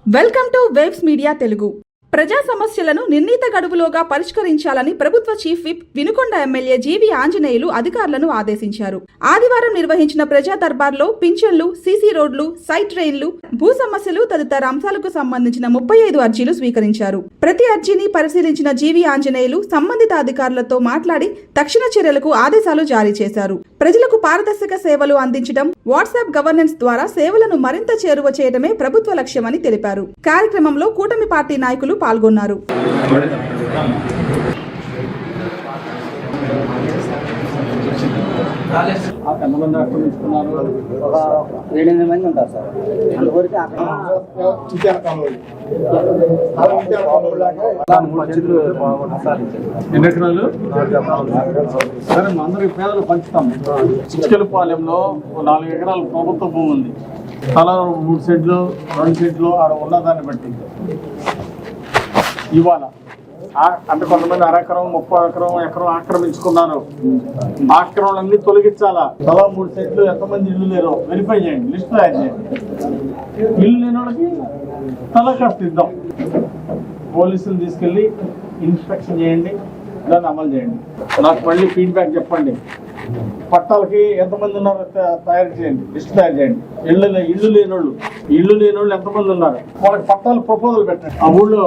Welcome to waves media Telugu. ప్రజా సమస్యలను నిర్ణీత గడువులోగా పరిష్కరించాలని ప్రభుత్వ చీఫ్ విప్ వినుకొండ ఎమ్మెల్యే జీవి ఆంజనేయులు అధికారులను ఆదేశించారు. ఆదివారం నిర్వహించిన ప్రజా దర్బార్లో పింఛన్లు, సీసీ రోడ్లు, సైట్ ట్రైన్లు, భూ సమస్యలు తదితర అంశాలకు సంబంధించిన 35 అర్జీలు స్వీకరించారు. ప్రతి అర్జీని పరిశీలించిన జీవి ఆంజనేయులు సంబంధిత అధికారులతో మాట్లాడి తక్షణ చర్యలకు ఆదేశాలు జారీ చేశారు. ప్రజలకు పారదర్శక సేవలు అందించడం, వాట్సాప్ గవర్నెన్స్ ద్వారా సేవలను మరింత చేరువ చేయడమే ప్రభుత్వ లక్ష్యమని తెలిపారు. కార్యక్రమంలో కూటమి పార్టీ నాయకులు పాల్గొన్నారు. ఎంతమంది ఆక్రమించుకున్నారు? 7-8 మంది ఉంటారు సార్. అందువరకు ఎన్ని ఎకరాలు? సరే, అందరికి పేదలు పంచుతాం. చిచ్కెలపాలెంలో 4 ఎకరాలు ప్రభుత్వ భూమి ఉంది. తలా 3 సెంట్లు 2 సెంట్లు ఆడ ఉన్నదాన్ని బట్టి ఇవాళ అంటే కొంతమంది అరెకరం 30 ఎకరం ఆక్రమించుకున్నారు. ఆక్రమణలన్నీ తొలగించాలా. తలా 3 సెంట్లు ఎంతమంది ఇల్లు లేరో వెరిఫై చేయండి, లిస్ట్ తయారు చేయండి. ఇల్లు లేని వాళ్ళకి తలా కాస్త ఇద్దాం. పోలీసులు తీసుకెళ్ళి ఇన్స్పెక్షన్ చేయండి, దాన్ని అమలు చేయండి. నాకు మళ్ళీ ఫీడ్బ్యాక్ చెప్పండి. పట్టాలకి ఎంతమంది ఉన్నారో తయారు చేయండి, లిస్ట్ తయారు చేయండి. ఇల్లు లేని వాళ్ళు ఎంతమంది ఉన్నారు వాళ్ళకి పట్టాలు ప్రపోజల్ పెట్టండి. ఆ ఊళ్ళో